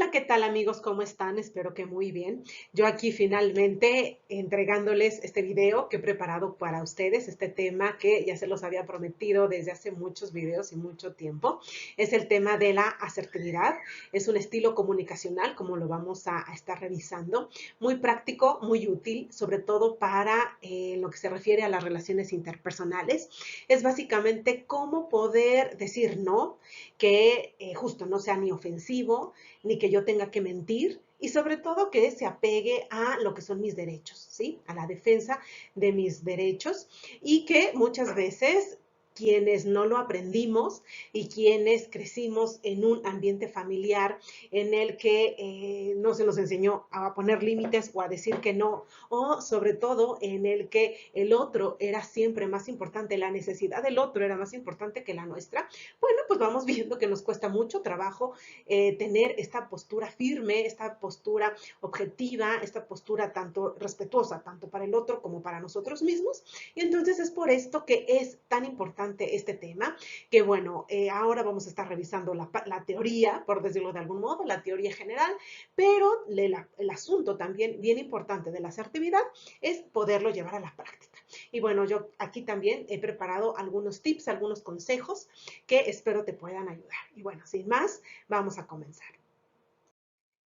Hola, ¿qué tal amigos? ¿Cómo están? Espero que muy bien. Yo aquí finalmente entregándoles este video que he preparado para ustedes, este tema que ya se los había prometido desde hace muchos videos y mucho tiempo. Es el tema de la asertividad. Es un estilo comunicacional, como lo vamos a estar revisando. Muy práctico, muy útil, sobre todo para lo que se refiere a las relaciones interpersonales. Es básicamente cómo poder decir no, que justo no sea ni ofensivo, ni que yo tenga que mentir y sobre todo que se apegue a lo que son mis derechos, ¿sí? A la defensa de mis derechos y que muchas veces quienes no lo aprendimos y quienes crecimos en un ambiente familiar en el que no se nos enseñó a poner límites o a decir que no, o sobre todo en el que el otro era siempre más importante, la necesidad del otro era más importante que la nuestra, bueno, pues vamos viendo que nos cuesta mucho trabajo tener esta postura firme, esta postura objetiva, esta postura tanto respetuosa, tanto para el otro como para nosotros mismos. Y entonces es por esto que es tan importante este tema, que bueno, ahora vamos a estar revisando la teoría, por decirlo de algún modo, la teoría general, pero el asunto también bien importante de la asertividad es poderlo llevar a la práctica. Y bueno, yo aquí también he preparado algunos tips, algunos consejos que espero te puedan ayudar. Y bueno, sin más, vamos a comenzar.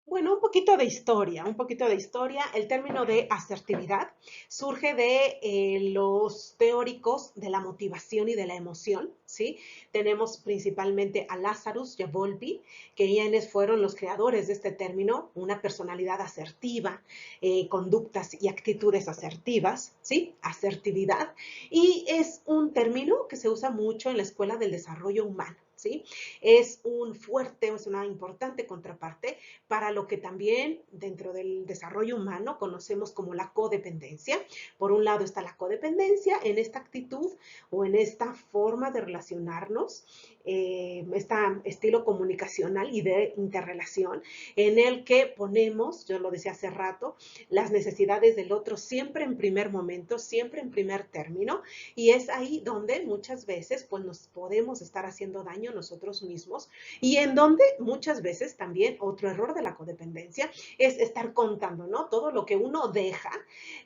Bueno, un poquito de historia, un poquito de historia. El término de asertividad surge de los teóricos de la motivación y de la emoción, ¿sí? Tenemos principalmente a Lazarus y a Volpi, que quienes fueron los creadores de este término, una personalidad asertiva, conductas y actitudes asertivas, ¿sí? Asertividad. Y es un término que se usa mucho en la Escuela del Desarrollo Humano, ¿sí? Es un fuerte, es una importante contraparte para lo que también dentro del desarrollo humano conocemos como la codependencia. Por un lado está la codependencia en esta actitud o en esta forma de relacionarnos, este estilo comunicacional y de interrelación en el que ponemos, yo lo decía hace rato, las necesidades del otro siempre en primer momento, siempre en primer término, y es ahí donde muchas veces pues nos podemos estar haciendo daño nosotros mismos y en donde muchas veces también otro error de la codependencia es estar contando, ¿no? Todo lo que uno deja,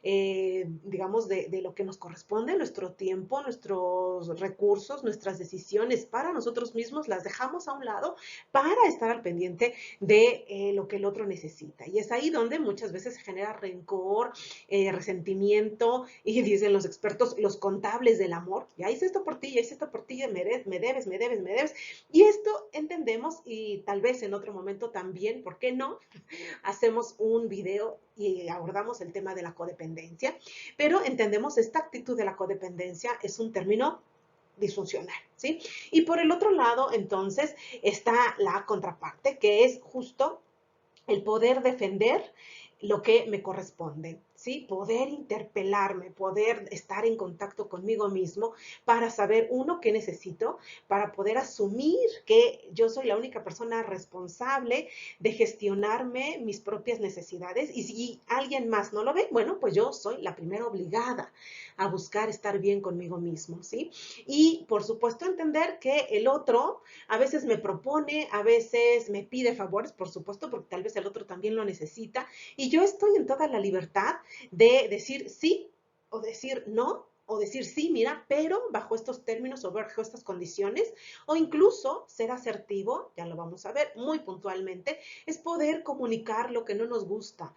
digamos, de lo que nos corresponde, nuestro tiempo, nuestros recursos, nuestras decisiones para nosotros mismos, las dejamos a un lado para estar al pendiente de lo que el otro necesita. Y es ahí donde muchas veces se genera rencor, resentimiento y dicen los expertos, los contables del amor, ya hice esto por ti, ya hice esto por ti, me debes, me debes, me debes, me debes. Y esto entendemos y tal vez en otro momento también, ¿por qué no? Hacemos un video y abordamos el tema de la codependencia, pero entendemos esta actitud de la codependencia es un término disfuncional, ¿sí? Y por el otro lado, entonces, está la contraparte, que es justo el poder defender lo que me corresponde, ¿sí? Poder interpelarme, poder estar en contacto conmigo mismo para saber, uno, qué necesito, para poder asumir que yo soy la única persona responsable de gestionarme mis propias necesidades y si alguien más no lo ve, bueno, pues yo soy la primera obligada a buscar estar bien conmigo mismo, ¿sí? Y por supuesto entender que el otro a veces me propone, a veces me pide favores, por supuesto, porque tal vez el otro también lo necesita. Y yo estoy en toda la libertad de decir sí o decir no, o decir sí, mira, pero bajo estos términos o bajo estas condiciones, o incluso ser asertivo, ya lo vamos a ver muy puntualmente, es poder comunicar lo que no nos gusta,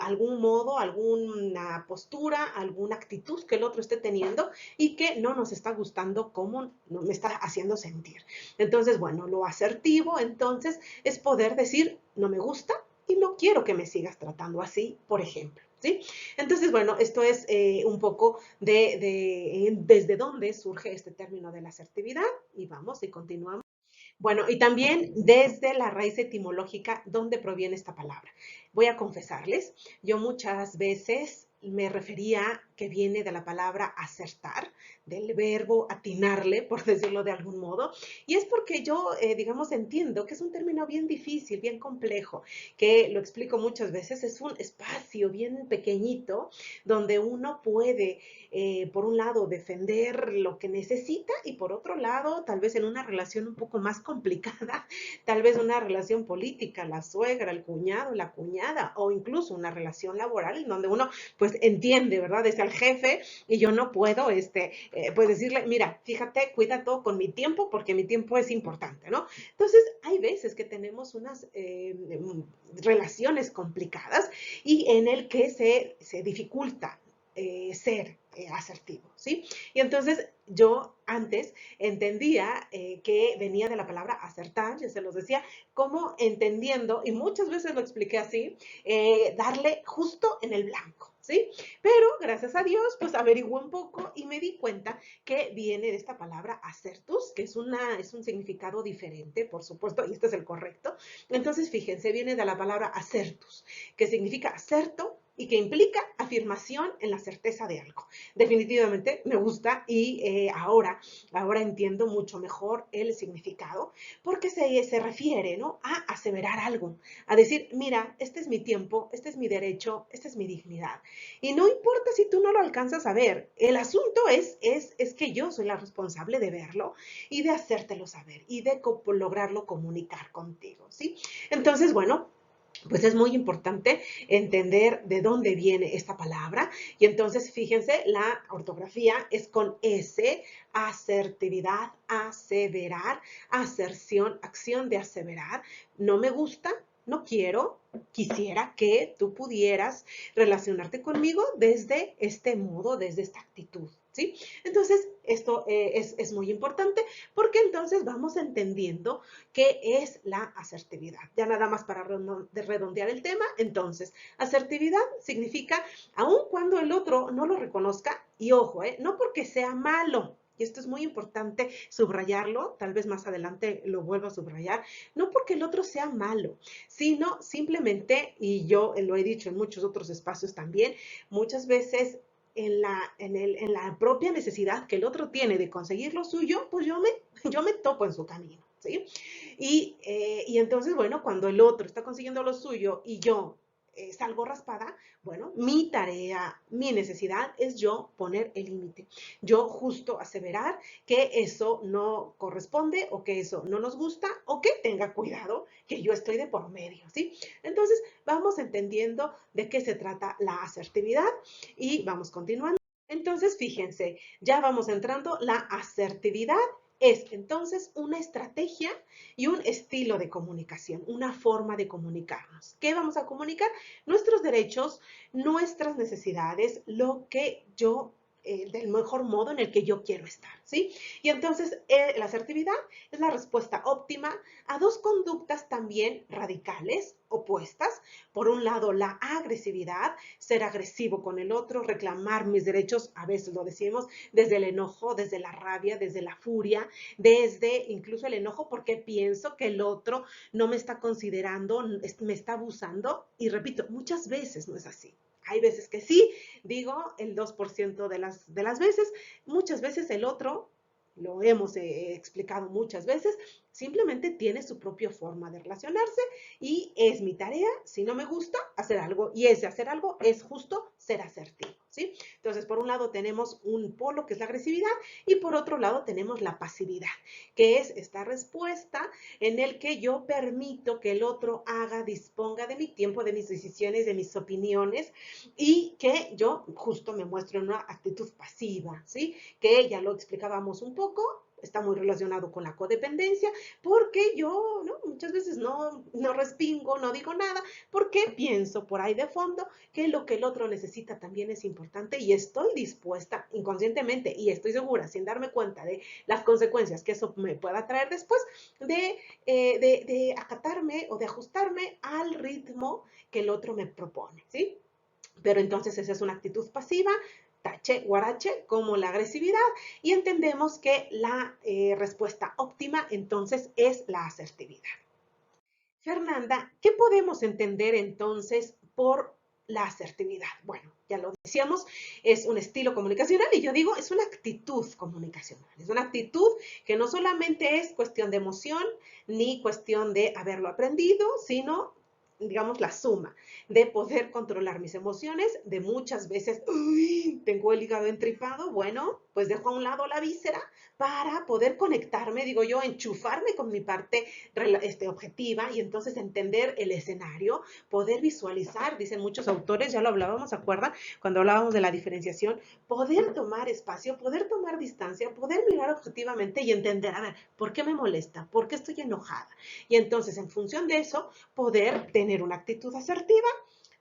algún modo, alguna postura, alguna actitud que el otro esté teniendo y que no nos está gustando como me está haciendo sentir. Entonces, bueno, lo asertivo entonces es poder decir, no me gusta y no quiero que me sigas tratando así, por ejemplo. ¿Sí? Entonces, bueno, esto es un poco desde dónde surge este término de la asertividad y vamos y continuamos. Bueno, y también desde la raíz etimológica, ¿dónde proviene esta palabra? Voy a confesarles, yo muchas veces me refería que viene de la palabra acertar, del verbo atinarle, por decirlo de algún modo, y es porque yo, digamos, entiendo que es un término bien difícil, bien complejo, que lo explico muchas veces, es un espacio bien pequeñito donde uno puede, por un lado, defender lo que necesita y por otro lado, tal vez en una relación un poco más complicada, tal vez una relación política, la suegra, el cuñado, la cuñada o incluso una relación laboral en donde uno pues entiende, ¿verdad? Es el jefe y yo no puedo, pues decirle, mira, fíjate, cuida todo con mi tiempo porque mi tiempo es importante, ¿no? Entonces, hay veces que tenemos unas relaciones complicadas y en el que se dificulta ser asertivo, ¿sí? Y entonces yo antes entendía que venía de la palabra acertar, ya se los decía, como entendiendo, y muchas veces lo expliqué así, darle justo en el blanco, ¿sí? Pero gracias a Dios, pues averigué un poco y me di cuenta que viene de esta palabra acertus, que es un significado diferente, por supuesto, y este es el correcto. Entonces, fíjense, viene de la palabra acertus, que significa acerto y que implica afirmación en la certeza de algo. Definitivamente me gusta y ahora entiendo mucho mejor el significado porque se refiere, ¿no?, a aseverar algo, a decir, mira, este es mi tiempo, este es mi derecho, esta es mi dignidad. Y no importa si tú no lo alcanzas a ver, el asunto es que yo soy la responsable de verlo y de hacértelo saber y de lograrlo comunicar contigo, ¿sí? Entonces, bueno, pues es muy importante entender de dónde viene esta palabra. Y entonces, fíjense, la ortografía es con S, asertividad, aseverar, aserción, acción de aseverar. No me gusta, no quiero, quisiera que tú pudieras relacionarte conmigo desde este modo, desde esta actitud, ¿sí? Entonces, esto es muy importante porque entonces vamos entendiendo qué es la asertividad. Ya nada más para redondear el tema, entonces, asertividad significa, aun cuando el otro no lo reconozca, y ojo, no porque sea malo, y esto es muy importante subrayarlo, tal vez más adelante lo vuelvo a subrayar, no porque el otro sea malo, sino simplemente, y yo lo he dicho en muchos otros espacios también, muchas veces en la propia necesidad que el otro tiene de conseguir lo suyo, pues yo me topo en su camino, ¿sí? Y entonces, bueno, cuando el otro está consiguiendo lo suyo y yo salgo raspada, bueno, mi tarea, mi necesidad es yo poner el límite. Yo justo aseverar que eso no corresponde o que eso no nos gusta o que tenga cuidado, que yo estoy de por medio, ¿sí? Entonces, vamos entendiendo de qué se trata la asertividad y vamos continuando. Entonces, fíjense, ya vamos entrando, la asertividad es entonces una estrategia y un estilo de comunicación, una forma de comunicarnos. ¿Qué vamos a comunicar? Nuestros derechos, nuestras necesidades, lo que yo del mejor modo en el que yo quiero estar, ¿sí? Y entonces la asertividad es la respuesta óptima a dos conductas también radicales, opuestas. Por un lado, la agresividad, ser agresivo con el otro, reclamar mis derechos, a veces lo decimos, desde el enojo, desde la rabia, desde la furia, desde incluso el enojo porque pienso que el otro no me está considerando, me está abusando. Y repito, muchas veces no es así. Hay veces que sí, digo el 2% de las veces, muchas veces el otro, lo hemos explicado muchas veces, simplemente tiene su propia forma de relacionarse y es mi tarea, si no me gusta, hacer algo. Y ese hacer algo es justo ser asertivo, ¿sí? Entonces, por un lado tenemos un polo que es la agresividad y por otro lado tenemos la pasividad, que es esta respuesta en el que yo permito que el otro haga, disponga de mi tiempo, de mis decisiones, de mis opiniones y que yo justo me muestro en una actitud pasiva, ¿sí? Que ya lo explicábamos un poco, está muy relacionado con la codependencia, porque yo, ¿no?, muchas veces no respingo, no digo nada, porque pienso por ahí de fondo que lo que el otro necesita también es importante y estoy dispuesta inconscientemente y estoy segura, sin darme cuenta de las consecuencias que eso me pueda traer después, de acatarme o de ajustarme al ritmo que el otro me propone, ¿sí? Pero entonces esa es una actitud pasiva, tache, guarache, como la agresividad, y entendemos que la respuesta óptima entonces es la asertividad. Fernanda, ¿qué podemos entender entonces por la asertividad? Bueno, ya lo decíamos, es un estilo comunicacional y yo digo, es una actitud comunicacional. Es una actitud que no solamente es cuestión de emoción ni cuestión de haberlo aprendido, sino digamos, la suma de poder controlar mis emociones, de muchas veces, uy, tengo el hígado entripado, bueno, pues dejo a un lado la víscera para poder conectarme, digo yo, enchufarme con mi parte objetiva y entonces entender el escenario, poder visualizar, dicen muchos autores, ya lo hablábamos, ¿se acuerdan? Cuando hablábamos de la diferenciación, poder tomar espacio, poder tomar distancia, poder mirar objetivamente y entender, a ver, ¿por qué me molesta? ¿Por qué estoy enojada? Y entonces, en función de eso, poder tener una actitud asertiva,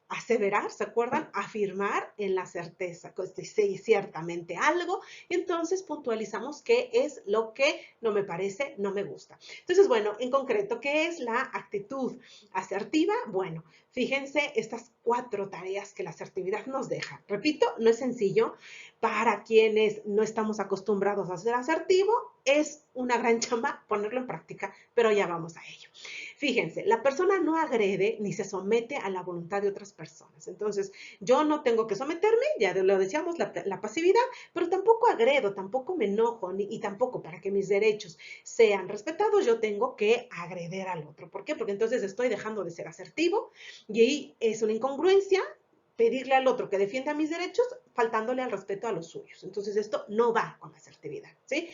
aseverar, ¿se acuerdan? Afirmar en la certeza, que sí, ciertamente algo, entonces puntualizamos qué es lo que no me parece, no me gusta. Entonces, bueno, en concreto, ¿qué es la actitud asertiva? Bueno, fíjense estas 4 tareas que la asertividad nos deja. Repito, no es sencillo. Para quienes no estamos acostumbrados a ser asertivo, es una gran chamba ponerlo en práctica, pero ya vamos a ello. Fíjense, la persona no agrede ni se somete a la voluntad de otras personas. Entonces, yo no tengo que someterme, ya lo decíamos, la pasividad, pero tampoco agredo, tampoco me enojo y tampoco para que mis derechos sean respetados, yo tengo que agreder al otro. ¿Por qué? Porque entonces estoy dejando de ser asertivo y ahí es una incongruencia pedirle al otro que defienda mis derechos faltándole al respeto a los suyos. Entonces esto no va con la asertividad, ¿sí?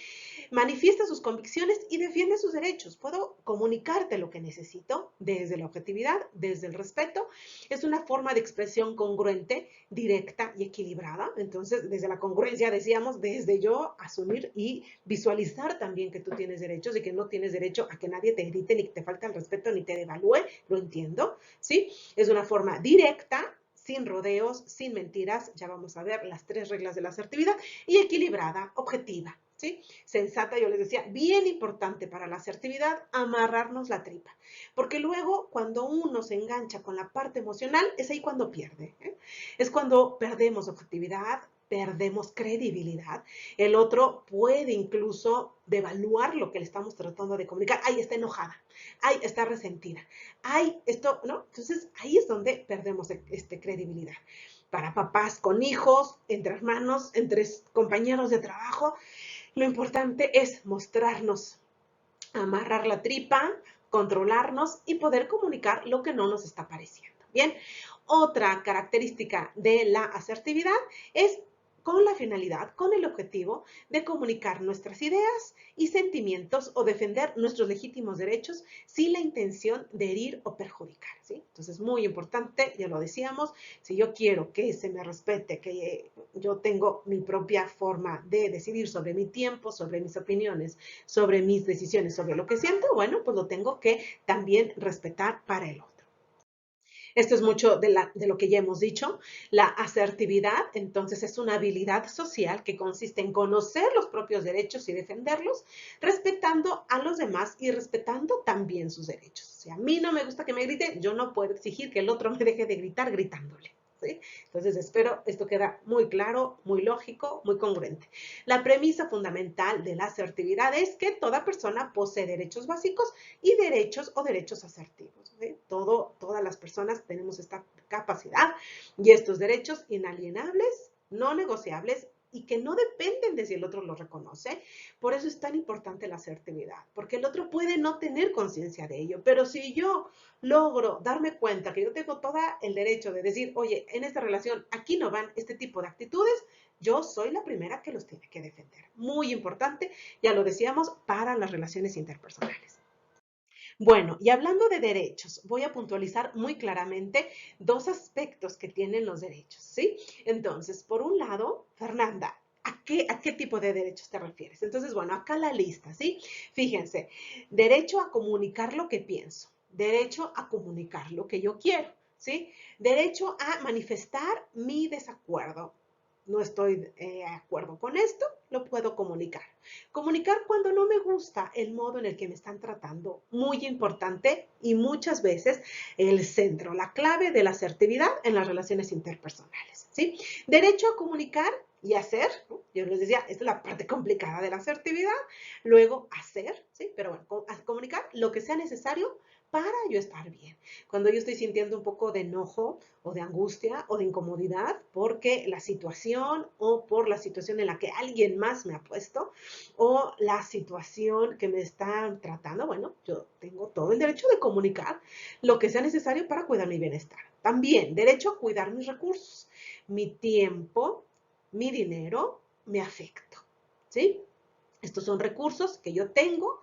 Manifiesta sus convicciones y defiende sus derechos. Puedo comunicarte lo que necesito desde la objetividad, desde el respeto. Es una forma de expresión congruente, directa y equilibrada. Entonces, desde la congruencia decíamos, desde yo asumir y visualizar también que tú tienes derechos y que no tienes derecho a que nadie te grite, ni que te falte el respeto, ni te devalúe. Lo entiendo, ¿sí? Es una forma directa, sin rodeos, sin mentiras, ya vamos a ver las 3 reglas de la asertividad, y equilibrada, objetiva, ¿sí? Sensata, yo les decía, bien importante para la asertividad, amarrarnos la tripa, porque luego cuando uno se engancha con la parte emocional, es ahí cuando pierde, ¿eh? Es cuando perdemos objetividad, perdemos credibilidad, el otro puede incluso devaluar lo que le estamos tratando de comunicar, ay, está enojada, ay, está resentida, ay, esto, ¿no? Entonces, ahí es donde perdemos credibilidad. Para papás con hijos, entre hermanos, entre compañeros de trabajo, lo importante es mostrarnos, amarrar la tripa, controlarnos y poder comunicar lo que no nos está pareciendo. Bien, otra característica de la asertividad es con la finalidad, con el objetivo de comunicar nuestras ideas y sentimientos o defender nuestros legítimos derechos sin la intención de herir o perjudicar, ¿sí? Entonces, muy importante, ya lo decíamos, si yo quiero que se me respete, que yo tengo mi propia forma de decidir sobre mi tiempo, sobre mis opiniones, sobre mis decisiones, sobre lo que siento, bueno, pues lo tengo que también respetar para el otro. Esto es mucho de lo que ya hemos dicho. La asertividad, entonces, es una habilidad social que consiste en conocer los propios derechos y defenderlos, respetando a los demás y respetando también sus derechos. Si a mí no me gusta que me griten, yo no puedo exigir que el otro me deje de gritar gritándole, ¿sí? Entonces, espero esto queda muy claro, muy lógico, muy congruente. La premisa fundamental de la asertividad es que toda persona posee derechos básicos y derechos o derechos asertivos, ¿sí? Todas las personas tenemos esta capacidad y estos derechos inalienables, no negociables y que no dependen de si el otro lo reconoce. Por eso es tan importante la asertividad, porque el otro puede no tener conciencia de ello, pero si yo logro darme cuenta que yo tengo todo el derecho de decir, oye, en esta relación aquí no van este tipo de actitudes, yo soy la primera que los tiene que defender. Muy importante, ya lo decíamos, para las relaciones interpersonales. Bueno, y hablando de derechos, voy a puntualizar muy claramente 2 aspectos que tienen los derechos, ¿sí? Entonces, por un lado, Fernanda, ¿a qué tipo de derechos te refieres? Entonces, bueno, acá la lista, ¿sí? Fíjense, derecho a comunicar lo que pienso, derecho a comunicar lo que yo quiero, ¿sí? Derecho a manifestar mi desacuerdo. No estoy de acuerdo con esto, lo puedo comunicar. Comunicar cuando no me gusta el modo en el que me están tratando, muy importante y muchas veces el centro, la clave de la asertividad en las relaciones interpersonales, ¿sí? Derecho a comunicar y hacer, ¿no? Yo les decía, esta es la parte complicada de la asertividad, luego hacer, ¿sí? Pero bueno, a comunicar lo que sea necesario para yo estar bien. Cuando yo estoy sintiendo un poco de enojo o de angustia o de incomodidad porque la situación o por la situación en la que alguien más me ha puesto o la situación que me está tratando, bueno, yo tengo todo el derecho de comunicar lo que sea necesario para cuidar mi bienestar. También derecho a cuidar mis recursos, mi tiempo, mi dinero, mi afecto, ¿sí? Estos son recursos que yo tengo,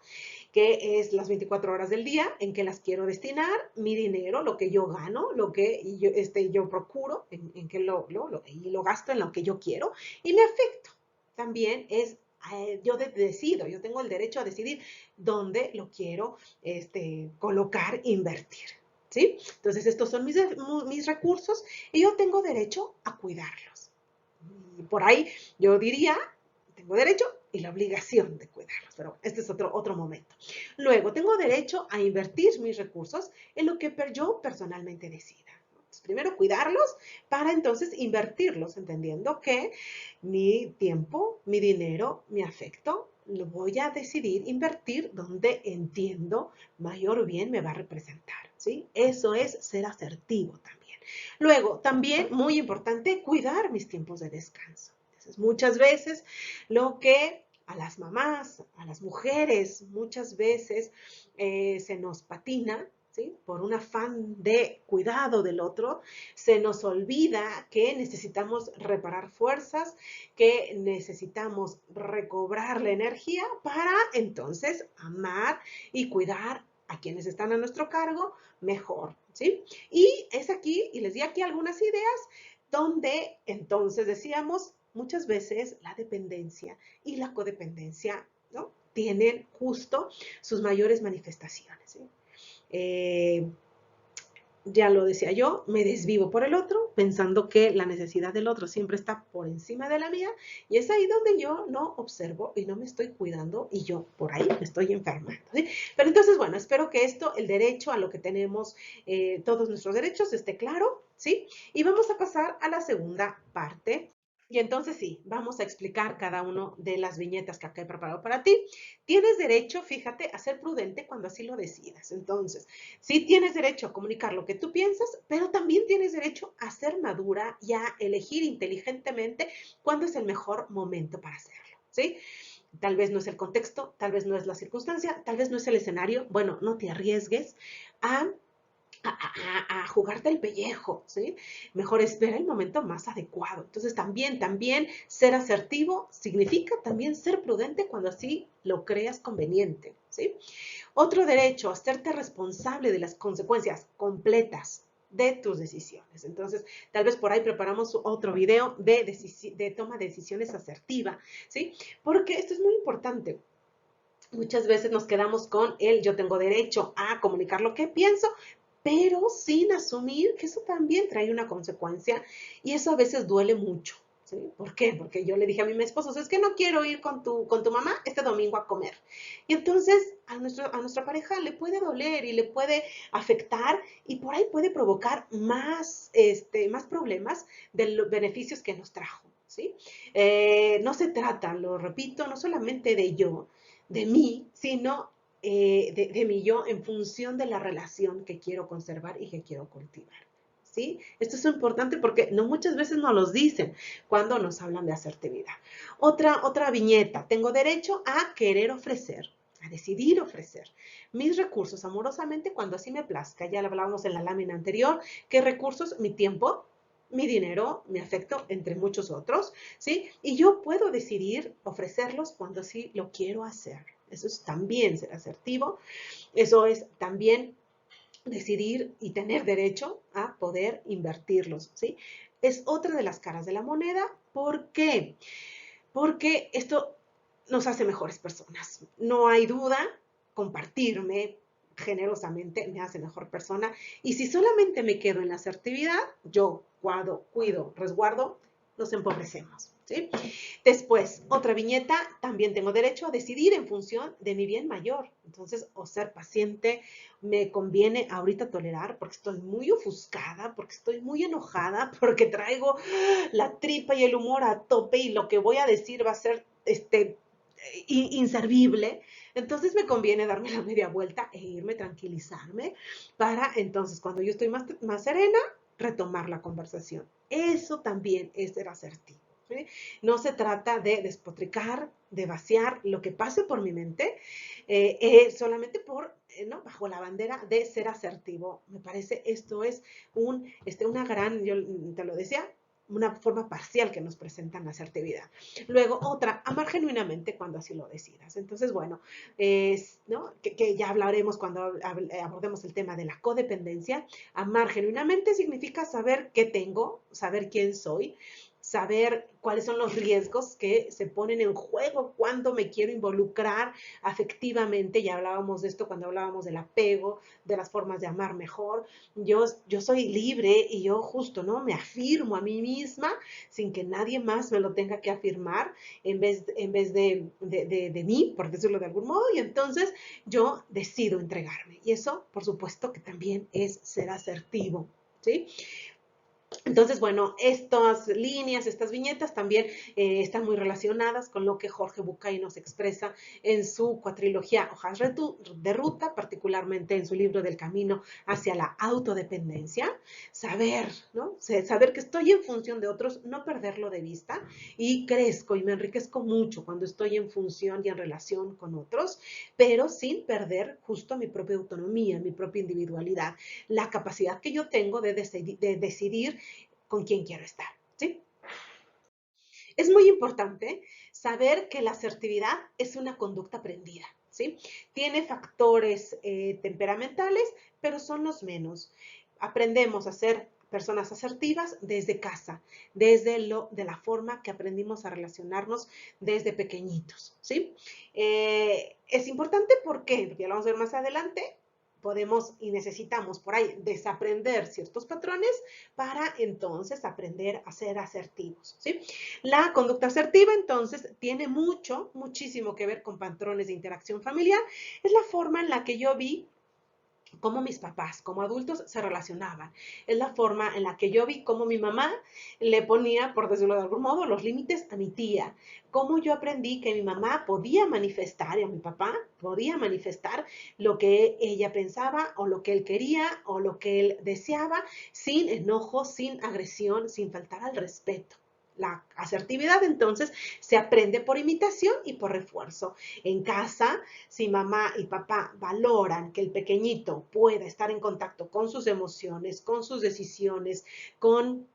que es las 24 horas del día en que las quiero destinar, mi dinero, lo que yo gano, lo que yo procuro, en que y lo gasto en lo que yo quiero, y mi afecto también es, yo decido, yo tengo el derecho a decidir dónde lo quiero colocar, invertir. ¿Sí? Entonces, estos son mis recursos y yo tengo derecho a cuidarlos. Y por ahí yo diría, tengo derecho y la obligación de cuidarlos, pero este es otro momento. Luego, tengo derecho a invertir mis recursos en lo que yo personalmente decida. Entonces, primero cuidarlos para entonces invertirlos, entendiendo que mi tiempo, mi dinero, mi afecto, lo voy a decidir invertir donde entiendo mayor bien me va a representar, ¿sí? Eso es ser asertivo también. Luego, también, muy importante, cuidar mis tiempos de descanso. Entonces, muchas veces lo que a las mamás, a las mujeres, muchas veces se nos patina, ¿sí? Por un afán de cuidado del otro, se nos olvida que necesitamos reparar fuerzas, que necesitamos recobrar la energía para entonces amar y cuidar a quienes están a nuestro cargo mejor, ¿sí? Y es aquí, y les di aquí algunas ideas, donde entonces decíamos, muchas veces la dependencia y la codependencia, ¿no? Tienen justo sus mayores manifestaciones, ¿sí? Eh, ya lo decía yo, me desvivo por el otro, pensando que la necesidad del otro siempre está por encima de la mía, y es ahí donde yo no observo y no me estoy cuidando y yo por ahí me estoy enfermando, ¿sí? Pero entonces, bueno, espero que esto, el derecho a lo que tenemos, todos nuestros derechos, esté claro, ¿sí? Y vamos a pasar a la segunda parte. Y entonces sí, vamos a explicar cada una de las viñetas que acá he preparado para ti. Tienes derecho, fíjate, a ser prudente cuando así lo decidas. Entonces, sí tienes derecho a comunicar lo que tú piensas, pero también tienes derecho a ser madura y a elegir inteligentemente cuándo es el mejor momento para hacerlo, ¿sí? Tal vez no es el contexto, tal vez no es la circunstancia, tal vez no es el escenario. Bueno, no te arriesgues a jugarte el pellejo, ¿sí? Mejor espera el momento más adecuado. Entonces, también ser asertivo significa también ser prudente cuando así lo creas conveniente, ¿sí? Otro derecho, hacerte responsable de las consecuencias completas de tus decisiones. Entonces, tal vez por ahí preparamos otro video de toma de decisiones asertiva, ¿sí? Porque esto es muy importante. Muchas veces nos quedamos con el yo tengo derecho a comunicar lo que pienso, pero sin asumir que eso también trae una consecuencia y eso a veces duele mucho. ¿Sí? ¿Por qué? Porque yo le dije a mi esposo, es que no quiero ir con tu mamá este domingo a comer. Y entonces a nuestra pareja le puede doler y le puede afectar y por ahí puede provocar más problemas de los beneficios que nos trajo. ¿Sí? No se trata, lo repito, no solamente de mí, sino de mi yo en función de la relación que quiero conservar y que quiero cultivar. ¿Sí? Esto es importante porque no muchas veces nos los dicen cuando nos hablan de asertividad. Otra viñeta, tengo derecho a querer ofrecer, a decidir ofrecer mis recursos amorosamente cuando así me plazca. Ya lo hablábamos en la lámina anterior, qué recursos, mi tiempo, mi dinero, mi afecto, entre muchos otros, ¿sí? Y yo puedo decidir ofrecerlos cuando así lo quiero hacer. Eso es también ser asertivo. Eso es también decidir y tener derecho a poder invertirlos, ¿sí? Es otra de las caras de la moneda. ¿Por qué? Porque esto nos hace mejores personas. No hay duda, compartirme generosamente me hace mejor persona. Y si solamente me quedo en la asertividad, yo cuido, resguardo, nos empobrecemos, ¿sí? Después, otra viñeta, también tengo derecho a decidir en función de mi bien mayor. Entonces, o ser paciente, me conviene ahorita tolerar porque estoy muy ofuscada, porque estoy muy enojada, porque traigo la tripa y el humor a tope y lo que voy a decir va a ser inservible, Entonces me conviene darme la media vuelta e irme, tranquilizarme, para entonces cuando yo estoy más serena, retomar la conversación. Eso también es ser asertivo. ¿Sí? No se trata de despotricar, de vaciar lo que pase por mi mente, solamente ¿no? Bajo la bandera de ser asertivo. Me parece esto es una gran, yo te lo decía, una forma parcial que nos presentan la asertividad. Luego, otra, amar genuinamente cuando así lo decidas. Entonces, bueno, ¿no? que ya hablaremos cuando abordemos el tema de la codependencia. Amar genuinamente significa saber qué tengo, saber quién soy, saber cuáles son los riesgos que se ponen en juego cuando me quiero involucrar afectivamente. Ya hablábamos de esto cuando hablábamos del apego, de las formas de amar mejor. Yo soy libre y yo justo, ¿no? Me afirmo a mí misma sin que nadie más me lo tenga que afirmar en vez de mí, por decirlo de algún modo, y entonces yo decido entregarme. Y eso, por supuesto, que también es ser asertivo, ¿sí? Entonces, bueno, estas líneas, estas viñetas también están muy relacionadas con lo que Jorge Bucay nos expresa en su cuatrilogía Hojas de Ruta, particularmente en su libro del Camino hacia la autodependencia. Saber, ¿no? Saber que estoy en función de otros, no perderlo de vista, y crezco y me enriquezco mucho cuando estoy en función y en relación con otros, pero sin perder justo mi propia autonomía, mi propia individualidad, la capacidad que yo tengo de decidir con quién quiero estar, ¿sí? Es muy importante saber que la asertividad es una conducta aprendida, ¿sí? Tiene factores temperamentales, pero son los menos. Aprendemos a ser personas asertivas desde casa, de la forma que aprendimos a relacionarnos desde pequeñitos, ¿sí? Es importante porque ya lo vamos a ver más adelante, podemos y necesitamos por ahí desaprender ciertos patrones para entonces aprender a ser asertivos, ¿sí? La conducta asertiva entonces tiene muchísimo que ver con patrones de interacción familiar. Es la forma en la que yo vi cómo mis papás como adultos se relacionaban. Es la forma en la que yo vi cómo mi mamá le ponía, por decirlo de algún modo, los límites a mi tía. Cómo yo aprendí que mi mamá podía manifestar y a mi papá podía manifestar lo que ella pensaba o lo que él quería o lo que él deseaba, sin enojo, sin agresión, sin faltar al respeto. La asertividad entonces se aprende por imitación y por refuerzo. En casa, si mamá y papá valoran que el pequeñito pueda estar en contacto con sus emociones, con sus decisiones, con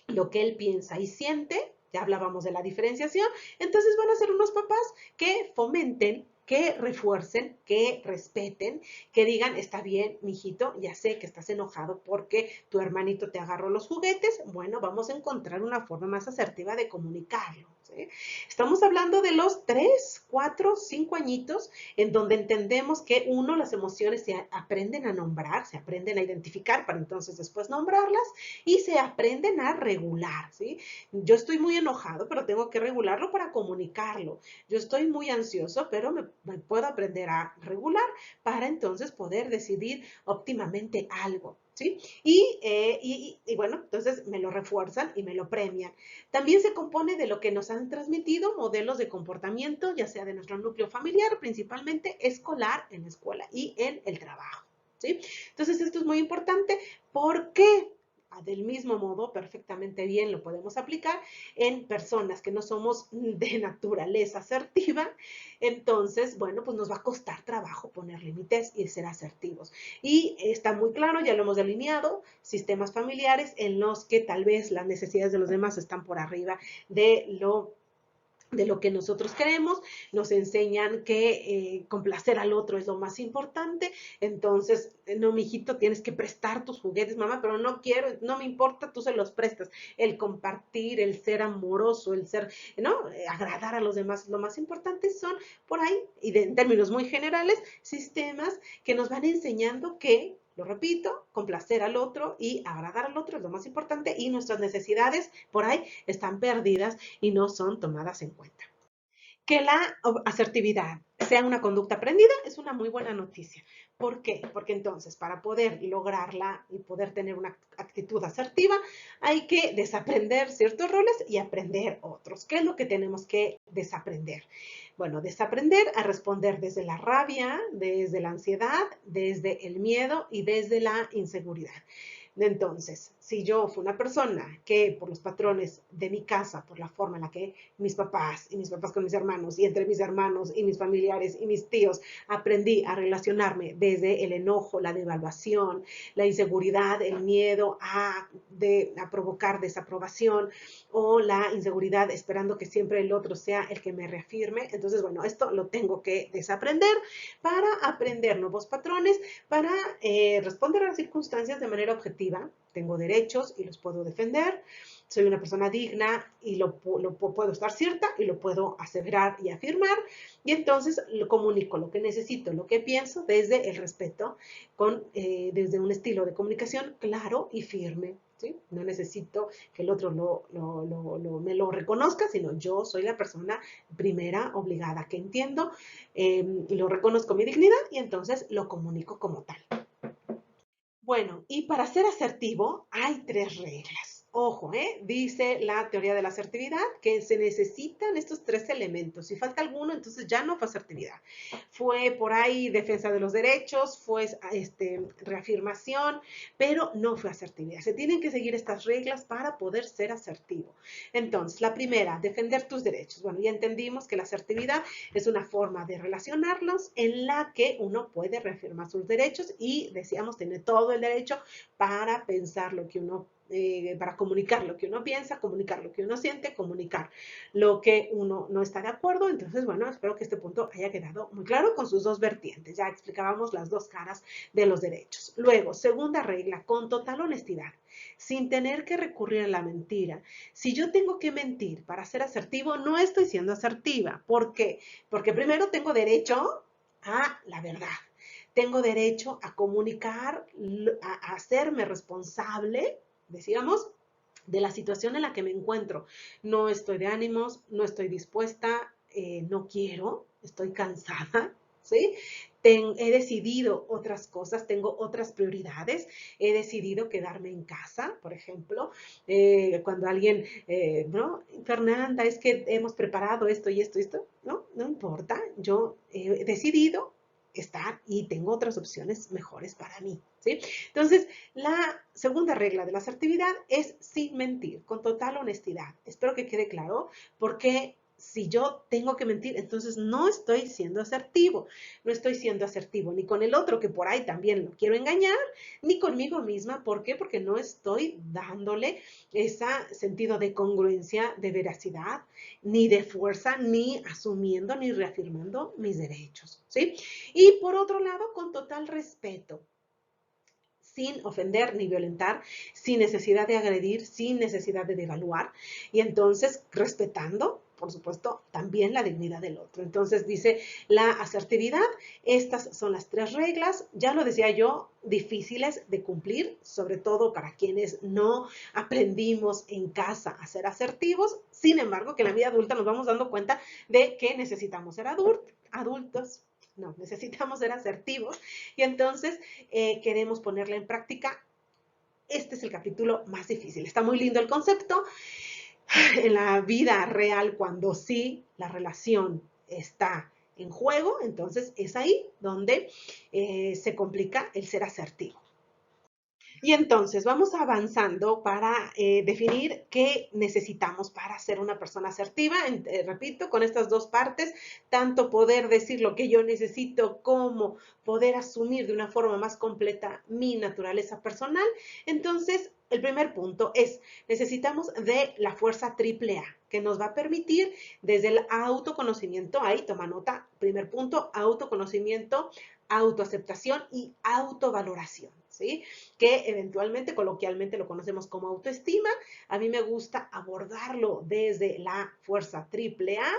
lo que él piensa y siente, ya hablábamos de la diferenciación, entonces van a ser unos papás que fomenten, que refuercen, que respeten, que digan, está bien, mijito, ya sé que estás enojado porque tu hermanito te agarró los juguetes, bueno, vamos a encontrar una forma más asertiva de comunicarlo, ¿sí? Estamos hablando de los 3, 4, 5 añitos, en donde entendemos que uno, las emociones se aprenden a nombrar, se aprenden a identificar para entonces después nombrarlas, y se aprenden a regular, ¿sí? Yo estoy muy enojado, pero tengo que regularlo para comunicarlo. Yo estoy muy ansioso, pero me puedo aprender a regular para entonces poder decidir óptimamente algo, ¿sí? Y bueno, entonces me lo refuerzan y me lo premian. También se compone de lo que nos han transmitido modelos de comportamiento, ya sea de nuestro núcleo familiar, principalmente escolar, en la escuela y en el trabajo, ¿sí? Entonces esto es muy importante. ¿Por qué? Del mismo modo, perfectamente bien lo podemos aplicar en personas que no somos de naturaleza asertiva. Entonces, bueno, pues nos va a costar trabajo poner límites y ser asertivos. Y está muy claro, ya lo hemos delineado, sistemas familiares en los que tal vez las necesidades de los demás están por arriba de lo que nosotros queremos, nos enseñan que complacer al otro es lo más importante, entonces, no, mijito, tienes que prestar tus juguetes, mamá, pero no quiero, no me importa, tú se los prestas. El compartir, el ser amoroso, el ser, ¿no? Agradar a los demás, lo más importante son por ahí, y en términos muy generales, sistemas que nos van enseñando que, lo repito, complacer al otro y agradar al otro es lo más importante, y nuestras necesidades por ahí están perdidas y no son tomadas en cuenta. Que la asertividad sea una conducta aprendida es una muy buena noticia. ¿Por qué? Porque entonces para poder lograrla y poder tener una actitud asertiva hay que desaprender ciertos roles y aprender otros. ¿Qué es lo que tenemos que desaprender? Bueno, desaprender a responder desde la rabia, desde la ansiedad, desde el miedo y desde la inseguridad. Entonces, si yo fui una persona que por los patrones de mi casa, por la forma en la que mis papás y mis papás con mis hermanos y entre mis hermanos y mis familiares y mis tíos aprendí a relacionarme desde el enojo, la devaluación, la inseguridad, el miedo a provocar desaprobación o la inseguridad esperando que siempre el otro sea el que me reafirme. Entonces, bueno, esto lo tengo que desaprender para aprender nuevos patrones, para responder a las circunstancias de manera objetiva. Tengo derechos y los puedo defender. Soy una persona digna y puedo estar cierta y lo puedo aseverar y afirmar. Y entonces lo comunico lo que necesito, lo que pienso desde el respeto, desde un estilo de comunicación claro y firme. ¿Sí? No necesito que el otro me lo reconozca, sino yo soy la persona primera obligada que entiendo, lo reconozco mi dignidad y entonces lo comunico como tal. Bueno, y para ser asertivo hay tres reglas. Ojo, dice la teoría de la asertividad que se necesitan estos tres elementos. Si falta alguno, entonces ya no fue asertividad. Fue por ahí defensa de los derechos, fue reafirmación, pero no fue asertividad. Se tienen que seguir estas reglas para poder ser asertivo. Entonces, la primera, defender tus derechos. Bueno, ya entendimos que la asertividad es una forma de relacionarlos en la que uno puede reafirmar sus derechos y, decíamos, tiene todo el derecho para pensar lo que uno para comunicar lo que uno piensa, comunicar lo que uno siente, comunicar lo que uno no está de acuerdo. Entonces, bueno, espero que este punto haya quedado muy claro con sus dos vertientes. Ya explicábamos las dos caras de los derechos. Luego, segunda regla, con total honestidad, sin tener que recurrir a la mentira. Si yo tengo que mentir para ser asertivo, no estoy siendo asertiva. ¿Por qué? Porque primero tengo derecho a la verdad. Tengo derecho a comunicar, a hacerme responsable, decíamos, de la situación en la que me encuentro. No estoy de ánimos, no estoy dispuesta, no quiero, estoy cansada, ¿sí? He decidido otras cosas, tengo otras prioridades, he decidido quedarme en casa, por ejemplo, cuando alguien, ¿no? Fernanda, es que hemos preparado esto y esto y esto, ¿no? No importa, yo he decidido estar y tengo otras opciones mejores para mí, ¿sí? Entonces, la segunda regla de la asertividad es sin mentir, con total honestidad. Espero que quede claro, porque si yo tengo que mentir, entonces no estoy siendo asertivo. No estoy siendo asertivo ni con el otro, que por ahí también lo quiero engañar, ni conmigo misma. ¿Por qué? Porque no estoy dándole ese sentido de congruencia, de veracidad, ni de fuerza, ni asumiendo, ni reafirmando mis derechos, ¿sí? Y por otro lado, con total respeto, sin ofender ni violentar, sin necesidad de agredir, sin necesidad de devaluar, y entonces respetando, por supuesto, también la dignidad del otro. Entonces dice la asertividad, estas son las tres reglas, ya lo decía yo, difíciles de cumplir, sobre todo para quienes no aprendimos en casa a ser asertivos. Sin embargo, que en la vida adulta nos vamos dando cuenta de que necesitamos ser adultos, no, necesitamos ser asertivos y entonces queremos ponerla en práctica. Este es el capítulo más difícil. Está muy lindo el concepto. En la vida real, cuando sí la relación está en juego, entonces es ahí donde se complica el ser asertivo. Y entonces vamos avanzando para definir qué necesitamos para ser una persona asertiva. Repito, con estas dos partes, tanto poder decir lo que yo necesito como poder asumir de una forma más completa mi naturaleza personal. Entonces, el primer punto es, necesitamos de la fuerza triple A, que nos va a permitir desde el autoconocimiento, ahí toma nota, primer punto, autoconocimiento, autoaceptación y autovaloración, ¿sí? Que eventualmente, coloquialmente lo conocemos como autoestima. A mí me gusta abordarlo desde la fuerza triple A,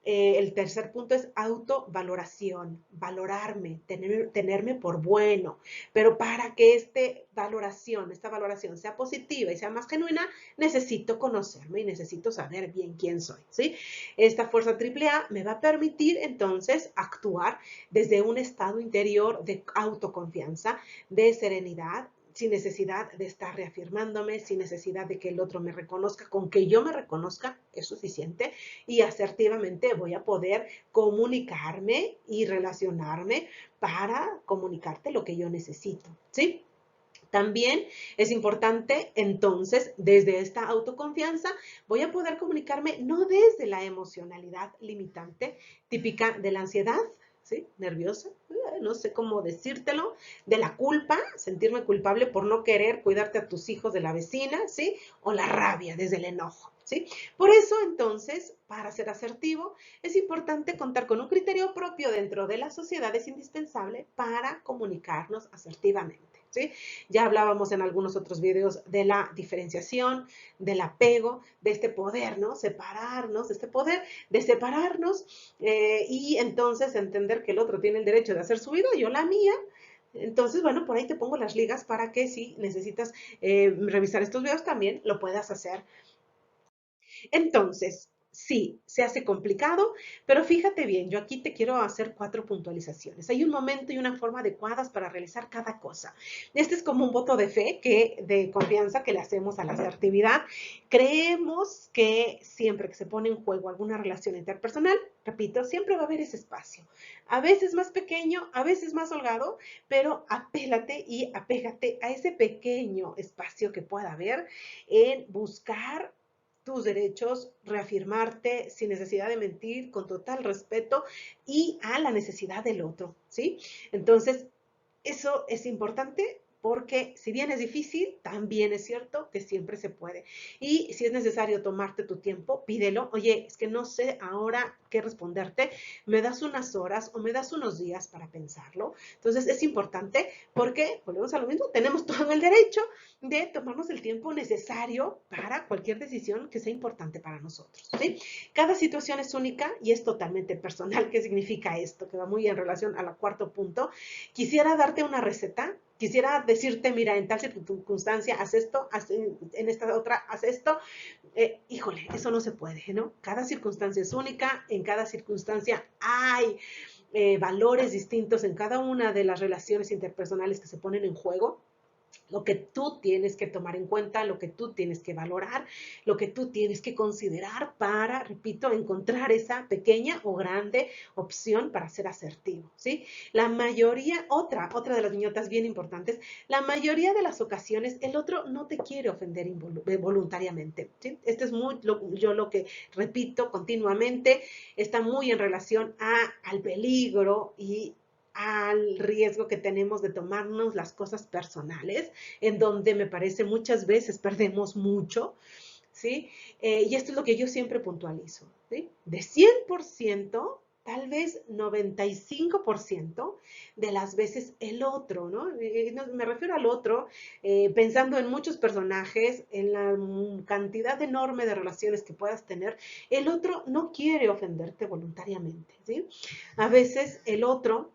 El tercer punto es autovaloración, valorarme, tenerme por bueno. Pero para que esta valoración sea positiva y sea más genuina, necesito conocerme y necesito saber bien quién soy, ¿sí? Esta fuerza triple A me va a permitir entonces actuar desde un estado interior de autoconfianza, de serenidad, sin necesidad de estar reafirmándome, sin necesidad de que el otro me reconozca, con que yo me reconozca es suficiente y asertivamente voy a poder comunicarme y relacionarme para comunicarte lo que yo necesito, ¿sí? También es importante, entonces, desde esta autoconfianza, voy a poder comunicarme no desde la emocionalidad limitante típica de la ansiedad, ¿sí? Nerviosa, no sé cómo decírtelo, de la culpa, sentirme culpable por no querer cuidarte a tus hijos de la vecina, ¿sí? O la rabia desde el enojo, ¿sí? Por eso, entonces, para ser asertivo, es importante contar con un criterio propio dentro de la sociedad, es indispensable para comunicarnos asertivamente, ¿sí? Ya hablábamos en algunos otros videos de la diferenciación, del apego, de este poder, ¿no? Separarnos, de este poder de separarnos y entonces entender que el otro tiene el derecho de hacer su vida, yo la mía. Entonces, bueno, por ahí te pongo las ligas para que si necesitas revisar estos videos también lo puedas hacer. Entonces, sí, se hace complicado, pero fíjate bien, yo aquí te quiero hacer 4 puntualizaciones. Hay un momento y una forma adecuadas para realizar cada cosa. Este es como un voto de fe, de confianza que le hacemos a la asertividad. Creemos que siempre que se pone en juego alguna relación interpersonal, repito, siempre va a haber ese espacio. A veces más pequeño, a veces más holgado, pero apélate y apégate a ese pequeño espacio que pueda haber en buscar tus derechos, reafirmarte sin necesidad de mentir, con total respeto y a la necesidad del otro, ¿sí? Entonces, eso es importante porque si bien es difícil, también es cierto que siempre se puede. Y si es necesario tomarte tu tiempo, pídelo. Oye, es que no sé ahora qué responderte. ¿Me das unas horas o me das unos días para pensarlo? Entonces es importante porque, volvemos a lo mismo, tenemos todo el derecho de tomarnos el tiempo necesario para cualquier decisión que sea importante para nosotros, ¿sí? Cada situación es única y es totalmente personal. ¿Qué significa esto? Que va muy en relación al cuarto punto. Quisiera darte una receta, quisiera decirte, mira, en tal circunstancia haz esto, en esta otra haz esto. Híjole, eso no se puede, ¿no? Cada circunstancia es única, en cada circunstancia hay valores distintos en cada una de las relaciones interpersonales que se ponen en juego, lo que tú tienes que tomar en cuenta, lo que tú tienes que valorar, lo que tú tienes que considerar para, repito, encontrar esa pequeña o grande opción para ser asertivo, ¿sí? La mayoría, otra de las viñetas bien importantes, la mayoría de las ocasiones el otro no te quiere ofender voluntariamente, ¿sí? Este es yo lo que repito continuamente, está muy en relación al peligro y al riesgo que tenemos de tomarnos las cosas personales, en donde me parece muchas veces perdemos mucho, ¿sí? Y esto es lo que yo siempre puntualizo, ¿sí? De 100%, tal vez 95% de las veces el otro, ¿no? Me refiero al otro, pensando en muchos personajes, en la cantidad enorme de relaciones que puedas tener, el otro no quiere ofenderte voluntariamente, ¿sí? A veces el otro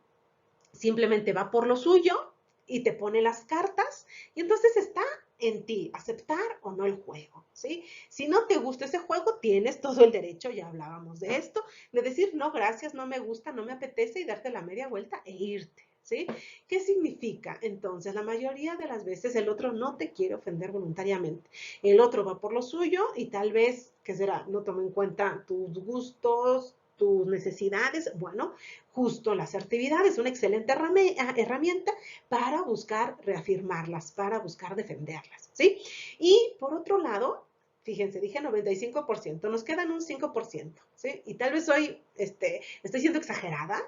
simplemente va por lo suyo y te pone las cartas y entonces está en ti aceptar o no el juego, ¿sí? Si no te gusta ese juego, tienes todo el derecho, ya hablábamos de esto, de decir no, gracias, no me gusta, no me apetece y darte la media vuelta e irte, ¿sí? ¿Qué significa? Entonces, la mayoría de las veces el otro no te quiere ofender voluntariamente. El otro va por lo suyo y tal vez, ¿qué será? No toma en cuenta tus gustos, tus necesidades. Bueno, justo la asertividad es una excelente herramienta para buscar reafirmarlas, para buscar defenderlas, ¿sí? Y por otro lado, fíjense, dije 95%, nos quedan un 5%, ¿sí? Y tal vez hoy estoy siendo exagerada,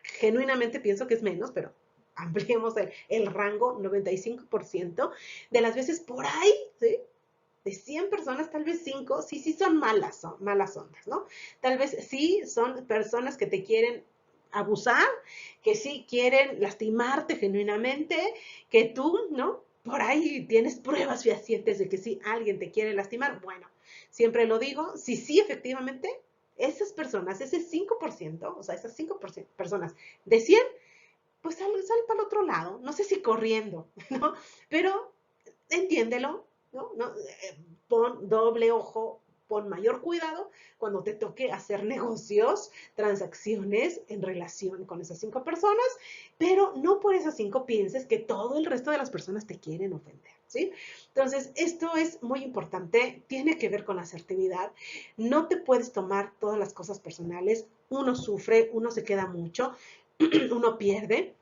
genuinamente pienso que es menos, pero ampliemos el rango, 95% de las veces por ahí, ¿sí? De 100 personas, tal vez 5, sí son malas ondas, ¿no? Tal vez sí son personas que te quieren abusar, que sí quieren lastimarte genuinamente, que tú, ¿no? Por ahí tienes pruebas fehacientes de que sí alguien te quiere lastimar. Bueno, siempre lo digo, sí, efectivamente, esas personas, ese 5%, o sea, esas 5% personas de 100, pues sal para el otro lado, no sé si corriendo, ¿no? Pero entiéndelo, ¿no? No, pon doble ojo, pon mayor cuidado cuando te toque hacer negocios, transacciones en relación con esas 5 personas, pero no por esas 5 pienses que todo el resto de las personas te quieren ofender, ¿sí? Entonces, esto es muy importante, tiene que ver con la asertividad. No te puedes tomar todas las cosas personales, uno sufre, uno se queda mucho, uno pierde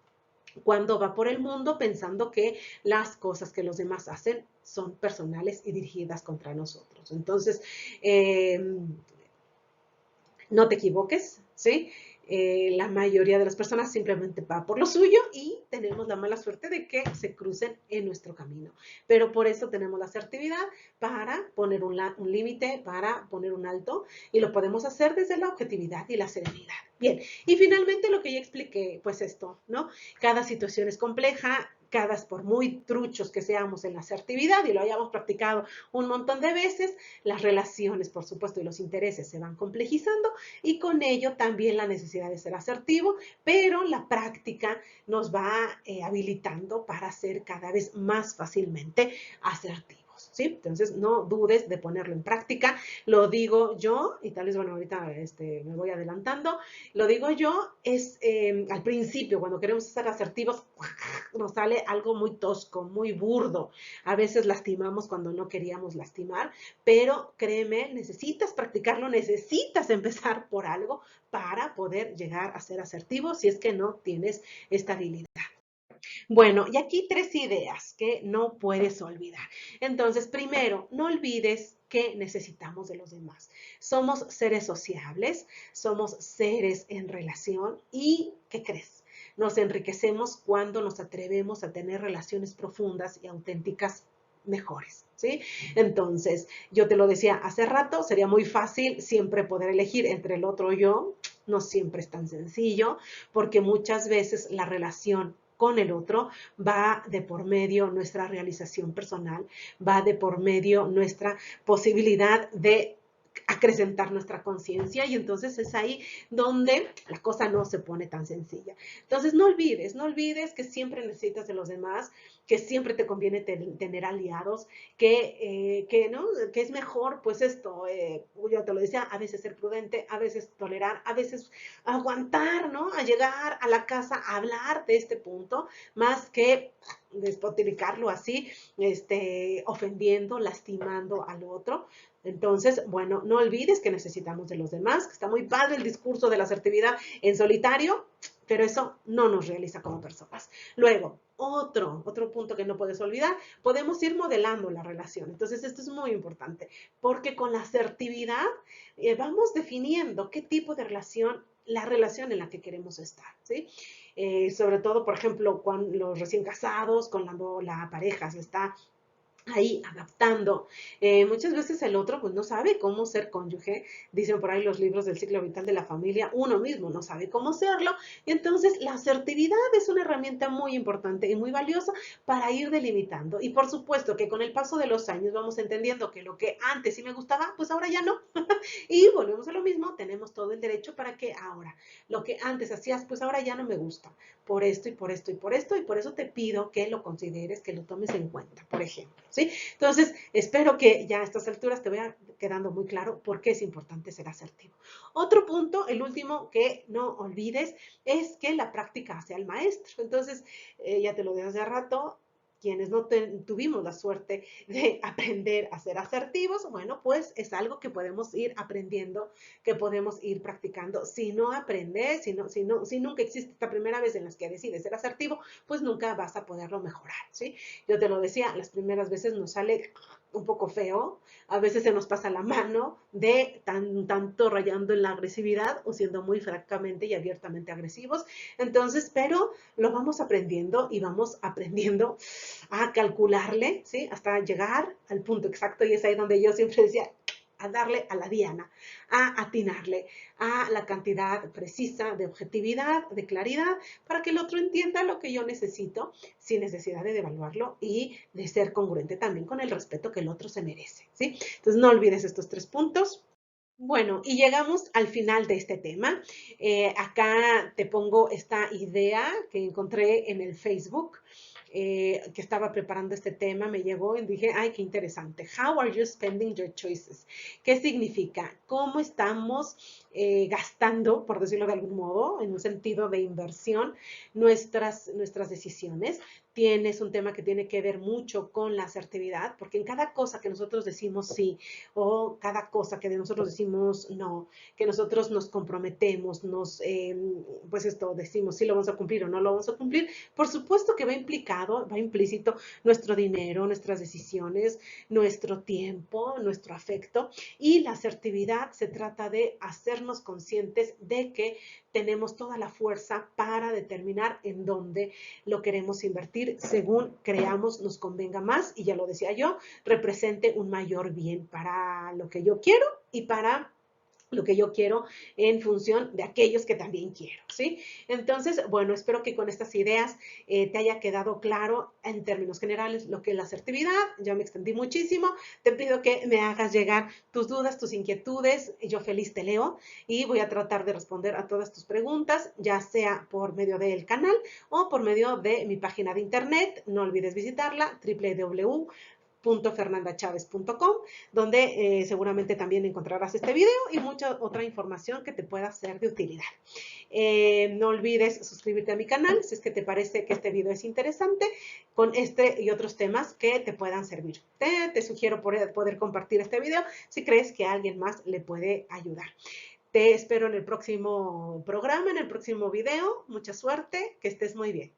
cuando va por el mundo pensando que las cosas que los demás hacen son personales y dirigidas contra nosotros. Entonces, eh, no te equivoques, ¿sí? La mayoría de las personas simplemente va por lo suyo y tenemos la mala suerte de que se crucen en nuestro camino. Pero por eso tenemos la asertividad para poner un límite, para poner un alto, y lo podemos hacer desde la objetividad y la serenidad. Bien, y finalmente lo que ya expliqué, pues esto, ¿no? Cada situación es compleja, por muy truchos que seamos en la asertividad y lo hayamos practicado un montón de veces, las relaciones, por supuesto, y los intereses se van complejizando y con ello también la necesidad de ser asertivo, pero la práctica nos va habilitando para ser cada vez más fácilmente asertivos. ¿Sí? Entonces, no dudes de ponerlo en práctica. Lo digo yo, y tal vez, bueno, ahorita me voy adelantando. Lo digo yo, es al principio, cuando queremos ser asertivos, nos sale algo muy tosco, muy burdo. A veces lastimamos cuando no queríamos lastimar, pero créeme, necesitas practicarlo, necesitas empezar por algo para poder llegar a ser asertivo si es que no tienes esta habilidad. Bueno, y aquí 3 ideas que no puedes olvidar. Entonces, primero, no olvides que necesitamos de los demás. Somos seres sociables, somos seres en relación y, ¿qué crees? Nos enriquecemos cuando nos atrevemos a tener relaciones profundas y auténticas mejores, ¿sí? Entonces, yo te lo decía hace rato, sería muy fácil siempre poder elegir entre el otro yo, no siempre es tan sencillo, porque muchas veces la relación con el otro va de por medio nuestra realización personal, va de por medio nuestra posibilidad de acrecentar nuestra conciencia y entonces es ahí donde la cosa no se pone tan sencilla. Entonces no olvides que siempre necesitas de los demás, que siempre te conviene tener aliados, ¿no? Que es mejor, pues esto, yo te lo decía, a veces ser prudente, a veces tolerar, a veces aguantar, ¿no? A llegar a la casa a hablar de este punto, más que despotricarlo así, ofendiendo, lastimando al otro. Entonces, bueno, no olvides que necesitamos de los demás, que está muy padre el discurso de la asertividad en solitario, pero eso no nos realiza como personas. Luego, otro punto que no puedes olvidar, podemos ir modelando la relación. Entonces, esto es muy importante, porque con la asertividad vamos definiendo qué tipo de relación, la relación en la que queremos estar, ¿sí? Sobre todo, por ejemplo, con los recién casados, cuando la pareja se está ahí adaptando. Muchas veces el otro pues no sabe cómo ser cónyuge, dicen por ahí los libros del ciclo vital de la familia, uno mismo no sabe cómo serlo, y entonces la asertividad es una herramienta muy importante y muy valiosa para ir delimitando. Y por supuesto que con el paso de los años vamos entendiendo que lo que antes sí me gustaba, pues ahora ya no. Y volvemos a lo mismo, tenemos todo el derecho para que ahora, lo que antes hacías, pues ahora ya no me gusta, por esto y por esto y por esto, y por eso te pido que lo consideres, que lo tomes en cuenta, por ejemplo, ¿sí? Entonces, espero que ya a estas alturas te vaya quedando muy claro por qué es importante ser asertivo. Otro punto, el último que no olvides, es que la práctica hace al maestro. Entonces, ya te lo dije hace rato, quienes no tuvimos la suerte de aprender a ser asertivos, bueno, pues es algo que podemos ir aprendiendo, que podemos ir practicando. Si no aprendes, si nunca existe esta primera vez en la que decides ser asertivo, pues nunca vas a poderlo mejorar, ¿sí? Yo te lo decía, las primeras veces nos sale un poco feo, a veces se nos pasa la mano de tanto rayando en la agresividad o siendo muy francamente y abiertamente agresivos. Entonces, pero lo vamos aprendiendo y vamos aprendiendo a calcularle, ¿sí? Hasta llegar al punto exacto y es ahí donde yo siempre decía, a darle a la diana, a atinarle a la cantidad precisa de objetividad, de claridad, para que el otro entienda lo que yo necesito sin necesidad de devaluarlo y de ser congruente también con el respeto que el otro se merece, ¿sí? Entonces no olvides estos 3 puntos. Bueno, y llegamos al final de este tema. Acá te pongo esta idea que encontré en el Facebook, que estaba preparando este tema, me llegó y dije, ay, qué interesante. How are you spending your choices? ¿Qué significa? ¿Cómo estamos gastando, por decirlo de algún modo, en un sentido de inversión, nuestras decisiones? Tienes un tema que tiene que ver mucho con la asertividad, porque en cada cosa que nosotros decimos sí, o cada cosa que de nosotros decimos no, que nosotros nos comprometemos, pues esto decimos si lo vamos a cumplir o no lo vamos a cumplir, por supuesto que va implicado, va implícito nuestro dinero, nuestras decisiones, nuestro tiempo, nuestro afecto, y la asertividad se trata de hacernos conscientes de que tenemos toda la fuerza para determinar en dónde lo queremos invertir según creamos nos convenga más, y ya lo decía yo, represente un mayor bien para lo que yo quiero y para lo que yo quiero en función de aquellos que también quiero, ¿sí? Entonces, bueno, espero que con estas ideas te haya quedado claro en términos generales lo que es la asertividad. Ya me extendí muchísimo. Te pido que me hagas llegar tus dudas, tus inquietudes. Yo feliz te leo y voy a tratar de responder a todas tus preguntas, ya sea por medio del canal o por medio de mi página de internet. No olvides visitarla, www.fernandachavez.com, donde seguramente también encontrarás este video y mucha otra información que te pueda ser de utilidad. No olvides suscribirte a mi canal si es que te parece que este video es interesante con este y otros temas que te puedan servir. Te sugiero poder compartir este video si crees que a alguien más le puede ayudar. Te espero en el próximo programa, en el próximo video. Mucha suerte, que estés muy bien.